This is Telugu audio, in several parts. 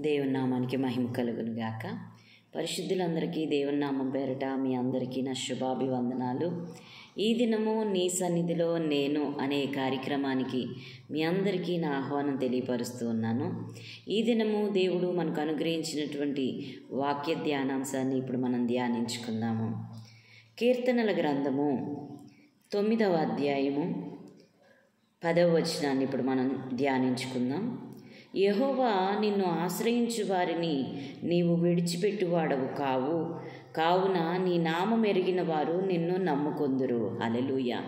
దేవుని నామానికి మహిమ కలుగును గాక. పరిశుద్ధులందరికీ దేవుని నామం పేరట మీ అందరికీ నా శుభాభివందనాలు. ఈ దినము నీ సన్నిధిలో నేను అనే కార్యక్రమానికి మీ అందరికీ నా ఆహ్వానం తెలియపరుస్తూ ఉన్నాను. ఈ దినము దేవుడు మనకు అనుగ్రహించినటువంటి వాక్య ధ్యానాంశాన్ని ఇప్పుడు మనం ధ్యానించుకుందాము. కీర్తనల గ్రంథము 9వ అధ్యాయము 10వ వచనాన్ని ఇప్పుడు మనం ధ్యానించుకుందాం. యెహోవా నిన్ను ఆశ్రయించు వారిని నీవు విడిచిపెట్టువాడవు కావు, కావున నీ నామం ఎరిగిన వారు నిన్ను నమ్ముకొందురు. హల్లెలూయా.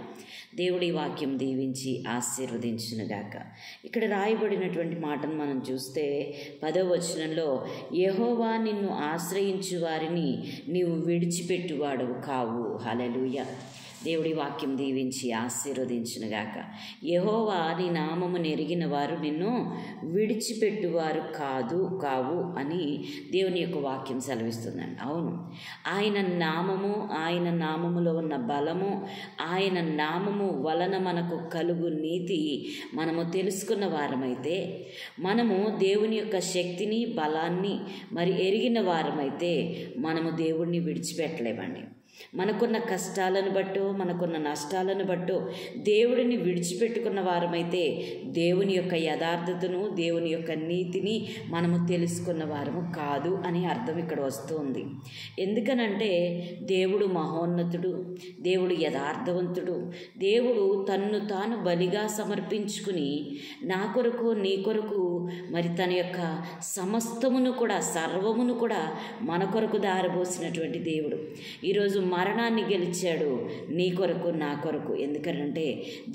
దేవుడి వాక్యం దీవించి ఆశీర్వదించునుగాక. ఇక్కడ రాయబడినటువంటి మాటను మనం చూస్తే 10వ వచనంలో యెహోవా నిన్ను ఆశ్రయించు వారిని నీవు విడిచిపెట్టువాడవు కావు. హల్లెలూయా. దేవుడి వాక్యం దీవించి ఆశీర్వదించునుగాక. యెహోవా నీ నామము ఎరిగిన వారు నిన్ను విడిచిపెట్టువారు కావు అని దేవుని యొక్క వాక్యం సెలవిస్తుందండి. అవును, ఆయన నామములో ఉన్న బలము, ఆయన నామము వలన మనకు కలుగు నీతి మనము తెలుసుకున్న వారమైతే, మనము దేవుని యొక్క శక్తిని బలాన్ని మరి ఎరిగిన వారమైతే మనము దేవుణ్ణి విడిచిపెట్టలేమండి. మనకున్న కష్టాలను బట్టో మనకున్న నష్టాలను బట్టో దేవుడిని విడిచిపెట్టుకున్న వారమైతే దేవుని యొక్క యథార్థతను, దేవుని యొక్క నీతిని మనము తెలుసుకున్న వారము కాదు అని అర్థం ఇక్కడ వస్తుంది. ఎందుకనంటే దేవుడు మహోన్నతుడు, దేవుడు యథార్థవంతుడు, దేవుడు తన్ను తాను బలిగా సమర్పించుకుని నా కొరకు నీ కొరకు మరి తన యొక్క సమస్తమును కూడా సర్వమును కూడా మన కొరకు దారబోసినటువంటి దేవుడు ఈరోజు మరణాన్ని గెలిచాడు నీ కొరకు నా కొరకు. ఎందుకంటే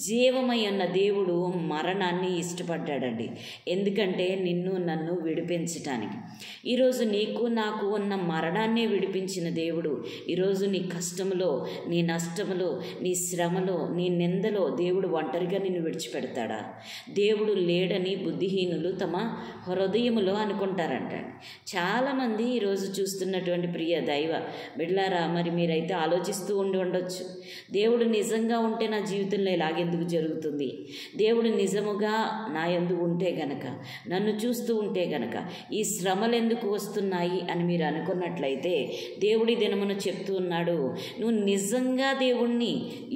జీవమై ఉన్న దేవుడు మరణాన్ని ఇష్టపడ్డాడండి. ఎందుకంటే నిన్ను నన్ను విడిపించటానికి. ఈరోజు నీకు నాకు ఉన్న మరణాన్నే విడిపించిన దేవుడు ఈరోజు నీ కష్టములో, నీ నష్టములో, నీ శ్రమలో, నీ నిందలో దేవుడు ఒంటరిగా నిన్ను విడిచిపెడతాడా? దేవుడు లేడని బుద్ధిహీనులు తమ హృదయములో అనుకుంటారంట. చాలామంది ఈరోజు చూస్తున్నటువంటి ప్రియ దైవ బిడ్డలారా, మరి మీరైతే ఆలోచిస్తూ ఉండొచ్చు, దేవుడు నిజంగా ఉంటే నా జీవితంలో ఇలాగెందుకు జరుగుతుంది? దేవుడు నిజముగా నా యందు ఉంటే గనక, నన్ను చూస్తూ ఉంటే గనక ఈ శ్రమలు ఎందుకు వస్తున్నాయి అని మీరు అనుకున్నట్లయితే దేవుడి దినమును చెప్తూ ఉన్నాడు, నువ్వు నిజంగా దేవుణ్ణి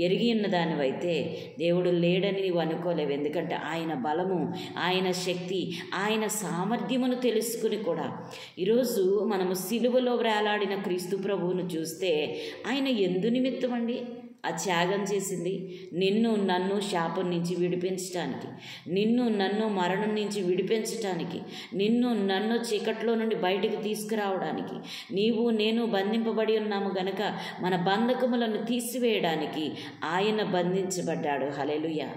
ఎరిగి ఉన్నదానివైతే దేవుడు లేడని నువ్వు అనుకోలేవు. ఎందుకంటే ఆయన బలము, ఆయన శక్తి, ఆయన సామర్థ్యమును తెలుసుకుని కూడా ఈరోజు మనము సిలువలో వేలాడిన క్రీస్తు ప్రభువును చూస్తే ఆయన ఎందు నిమిత్తం అండి ఆ త్యాగం చేసింది? నిన్ను నన్ను శాపం నుంచి విడిపించటానికి, నిన్ను నన్ను మరణం నుంచి విడిపించటానికి, నిన్ను నన్ను చీకట్లో నుండి బయటికి తీసుకురావడానికి, నీవు నేను బంధింపబడి ఉన్నాము గనక మన బంధకములను తీసివేయడానికి ఆయన బంధించబడ్డాడు. హల్లెలూయా.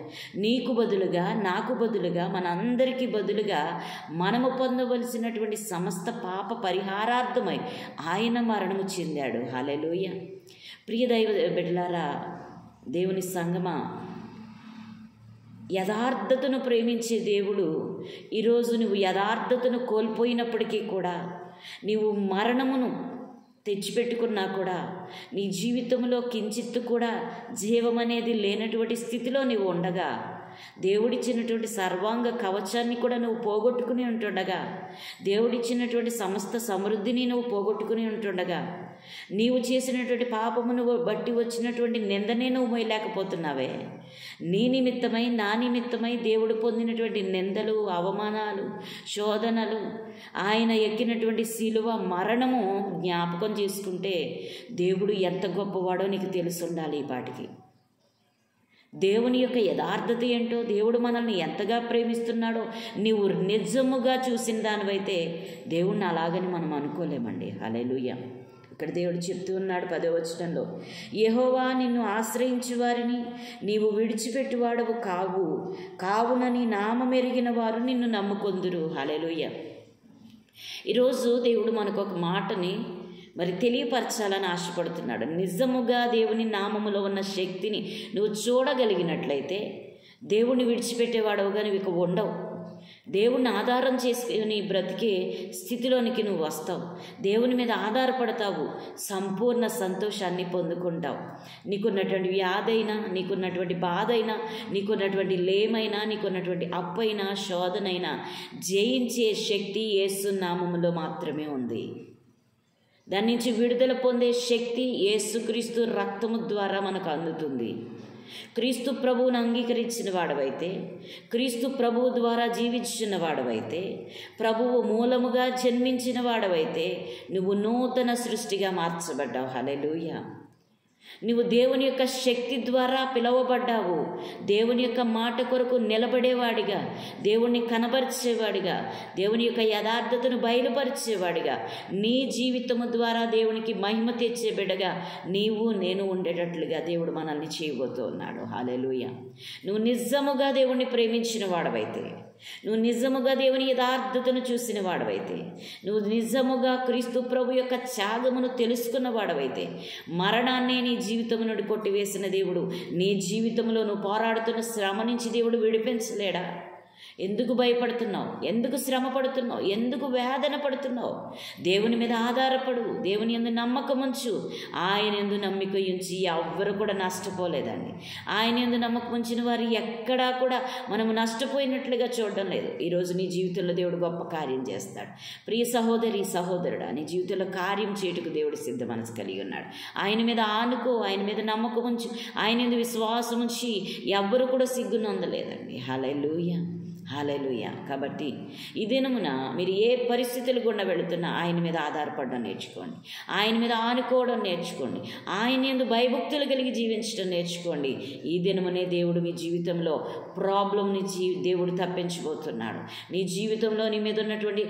నీకు బదులుగా, నాకు బదులుగా, మనందరికీ బదులుగా మనము పొందవలసినటువంటి సమస్త పాప పరిహారార్థమై ఆయన మరణము చెందాడు. హల్లెలూయా. ప్రియ దైవ బిడ్డలారా, దేవుని సంగమా, యథార్థతను ప్రేమించే దేవుడు ఈరోజు నువ్వు యథార్థతను కోల్పోయినప్పటికీ కూడా, నీవు మరణమును తెచ్చిపెట్టుకున్నా కూడా, నీ జీవితంలో కించిత్తు కూడా జీవం అనేది లేనటువంటి స్థితిలో నీవు ఉండగా, దేవుడిచ్చినటువంటి సర్వాంగ కవచాన్ని కూడా నువ్వు పోగొట్టుకుని ఉంటుండగా, దేవుడిచ్చినటువంటి సమస్త సమృద్ధిని నువ్వు పోగొట్టుకుని ఉంటుండగా, నీవు చేసినటువంటి పాపమును బట్టి వచ్చినటువంటి నిందనే నువ్వు మోయలేకపోతున్నావే. నీ నిమిత్తమై, నా నిమిత్తమై దేవుడు పొందినటువంటి నిందలు, అవమానాలు, శోధనలు, ఆయన ఎక్కినటువంటి శిలువ మరణము జ్ఞాపకం చేసుకుంటే దేవుడు ఎంత గొప్పవాడో నీకు తెలుసుండాలి. ఈ పాటికి దేవుని యొక్క యథార్థత ఏంటో, దేవుడు మనల్ని ఎంతగా ప్రేమిస్తున్నాడో నీవు నిజముగా చూసిన దానివైతే దేవుణ్ణి అలాగని మనం అనుకోలేమండి. హల్లెలూయా. ఇక్కడ దేవుడు చెప్తూ ఉన్నాడు 10వ వచనంలో, యెహోవా నిన్ను ఆశ్రయించు వారిని నీవు విడిచిపెట్టువాడవు కావు, కావున నీ నామం ఎరిగిన వారు నిన్ను నమ్ముకొందురు. హల్లెలూయా. ఈరోజు దేవుడు మనకు ఒక మాటని మరి తెలియపరచాలని ఆశపడుతున్నాడు. నిజముగా దేవుని నామములో ఉన్న శక్తిని నువ్వు చూడగలిగినట్లయితే దేవుణ్ణి విడిచిపెట్టేవాడవుగా నువ్వు ఇక ఉండవు. దేవుణ్ణి ఆధారం చేసుకుని బ్రతికే స్థితిలోనికి నువ్వు వస్తావు. దేవుని మీద ఆధారపడతావు, సంపూర్ణ సంతోషాన్ని పొందుకుంటావు. నీకున్నటువంటి వ్యాధైనా, నీకున్నటువంటి బాధైనా, నీకున్నటువంటి లేమైనా, నీకున్నటువంటి అప్పైనా, శోధనైనా జయించే శక్తి యేసు నామములో మాత్రమే ఉంది. దాని నుంచి విడుదల పొందే శక్తి యేసుక్రీస్తు రక్తము ద్వారా మనకు అందుతుంది. క్రీస్తు ప్రభువును అంగీకరించిన వాడవైతే, క్రీస్తు ప్రభువు ద్వారా జీవించిన వాడవైతే, ప్రభువు మూలముగా జన్మించిన వాడవైతే నువ్వు నూతన సృష్టిగా మార్చబడ్డావు. హల్లెలూయా. నువ్వు దేవుని యొక్క శక్తి ద్వారా పిలువబడ్డావు. దేవుని యొక్క మాట కొరకు నిలబడేవాడిగా, దేవుణ్ణి కనబరిచేవాడిగా, దేవుని యొక్క యథార్థతను బయలుపరిచేవాడిగా, నీ జీవితము ద్వారా దేవునికి మహిమ తెచ్చే బిడ్డగా నీవు నేను ఉండేటట్లుగా దేవుడు మనల్ని చేయబోతూ ఉన్నాడు. హల్లెలూయా. నువ్వు నిజముగా దేవుణ్ణి ప్రేమించిన వాడవైతే, నువ్వు నిజముగా దేవుని యథార్థతను చూసిన వాడవైతే, నువ్వు నిజముగా క్రీస్తు ప్రభు యొక్క త్యాగమును తెలుసుకున్న వాడవైతే, మరణాన్ని నీ జీవితం నుండి కొట్టివేసిన దేవుడు నీ జీవితంలో నువ్వు పోరాడుతున్న శ్రమ నుంచి దేవుడు విడిపించలేడా? ఎందుకు భయపడుతున్నావు? ఎందుకు శ్రమ పడుతున్నావు? ఎందుకు వేదన పడుతున్నావు? దేవుని మీద ఆధారపడు, దేవుని యందు నమ్మకం ఉంచు. ఆయన యందు నమ్మిక ఉంచి ఎవ్వరు కూడా నష్టపోలేదండి. ఆయన యందు నమ్మకం ఉంచిన వారు ఎక్కడా కూడా మనము నష్టపోయినట్లుగా చూడడం లేదు. ఈరోజు నీ జీవితంలో దేవుడు గొప్ప కార్యం చేస్తాడు. ప్రియ సహోదరి, సహోదరుడా, నీ జీవితంలో కార్యం చేయుటకు దేవుడు సిద్ధ మనసు కలిగి ఉన్నాడు. ఆయన మీద ఆనుకో, ఆయన మీద నమ్మకం ఉంచు, ఆయన యందు విశ్వాసం ఉంచి ఎవ్వరు కూడా సిగ్గునందలేదండి. హల్లెలూయా, హల్లెలూయా. కాబట్టి ఈ దినమున మీరు ఏ పరిస్థితులు గుండా వెళుతున్నా ఆయన మీద ఆధారపడడం నేర్చుకోండి, ఆయన మీద ఆనుకోవడం నేర్చుకోండి, ఆయన యందు భయభక్తులు కలిగి జీవించడం నేర్చుకోండి. ఈ దినమునే దేవుడు మీ జీవితంలో ప్రాబ్లం నుంచి దేవుడు తప్పించబోతున్నాడు. నీ జీవితంలో నీ మీద ఉన్నటువంటి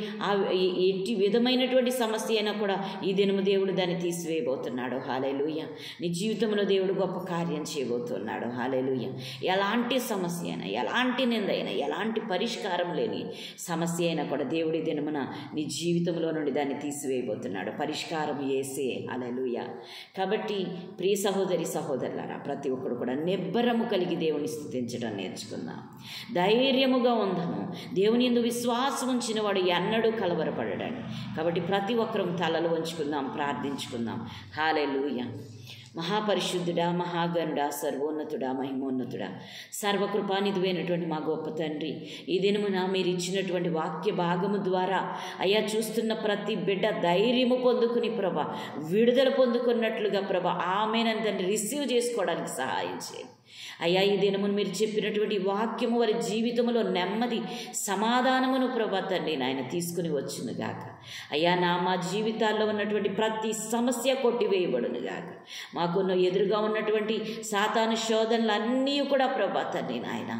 ఎట్టి విధమైనటువంటి సమస్య అయినా కూడా ఈ దినము దేవుడు దాన్ని తీసివేయబోతున్నాడు. హల్లెలూయా. నీ జీవితంలో దేవుడు గొప్ప కార్యం చేయబోతున్నాడు. హల్లెలూయా. ఎలాంటి సమస్య అయినా, ఎలాంటి నిందైనా, ఎలాంటి పరిష్కారం లేని సమస్య అయినా కూడా దేవుడి దినమున నీ జీవితంలో నుండి దాన్ని తీసివేయబోతున్నాడు. పరిష్కారం యేసే. హల్లెలూయా. కాబట్టి ప్రియ సహోదరి, సహోదరులారా, ప్రతి ఒక్కరు కూడా నిబ్బరము కలిగి దేవుని స్తుతించడం నేర్చుకుందాం. ధైర్యముగా ఉందాము. దేవుని యందు విశ్వాసం ఉంచిన వాడు ఎన్నడూ కలవరపడడండి. కాబట్టి ప్రతి ఒక్కరూ తలలు వంచుకుందాం, ప్రార్థించుకుందాం. హల్లెలూయా. మహాపరిశుద్ధుడా, మహాగణుడా, సర్వోన్నతుడా, మహిమోన్నతుడా, సర్వకృపానిధివైనటువంటి మా గొప్ప తండ్రి, ఈ దినమున మీరు ఇచ్చినటువంటి వాక్య భాగము ద్వారా అయ్యా చూస్తున్న ప్రతి బిడ్డ ధైర్యము పొందుకుని ప్రభా, విడుదల పొందుకున్నట్లుగా ప్రభా ఆమెను తండ్రి రిసీవ్ చేసుకోవడానికి సహాయం చేయండి. అయ్యా ఈ దినమును మీరు చెప్పినటువంటి వాక్యము వారి జీవితంలో నెమ్మది, సమాధానమును ప్రభా తండ్రి నాయన తీసుకుని వచ్చును గాక. అయ్యా మా జీవితాల్లో ఉన్నటువంటి ప్రతి సమస్య కొట్టివేయబడును గాక. మాకున్న ఎదురుగా ఉన్నటువంటి సాతాను శోధనలన్నీ కూడా ప్రభా తండ్రి నాయన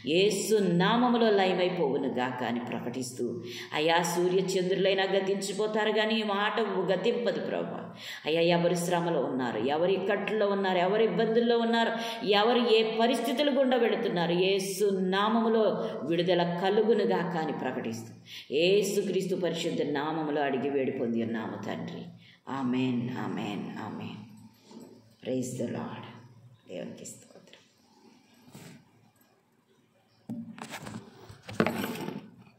యేసు నామములో లయమైపోవును గాక అని ప్రకటిస్తూ, అయ్యా సూర్య చంద్రులైనా గతించిపోతారు కానీ ఈ మాట గతింపదు ప్రభా. అయ్యా ఎవరి శ్రమలో ఉన్నారు, ఎవరి ఇక్కట్లో ఉన్నారు, ఎవరి ఇబ్బందుల్లో ఉన్నారు, ఎవరు ఏ పరిస్థితులు గుండా వెళుతున్నారు, యేసు నామములో విడుదల కలుగునుగా కానీ ప్రకటిస్తూ యేసుక్రీస్తు పరిశుద్ధ నామములో అడిగి వేడి పొంది ఉన్నాము తండ్రి. Amen, amen, amen. Praise the Lord. దేవునికి స్తోత్రం.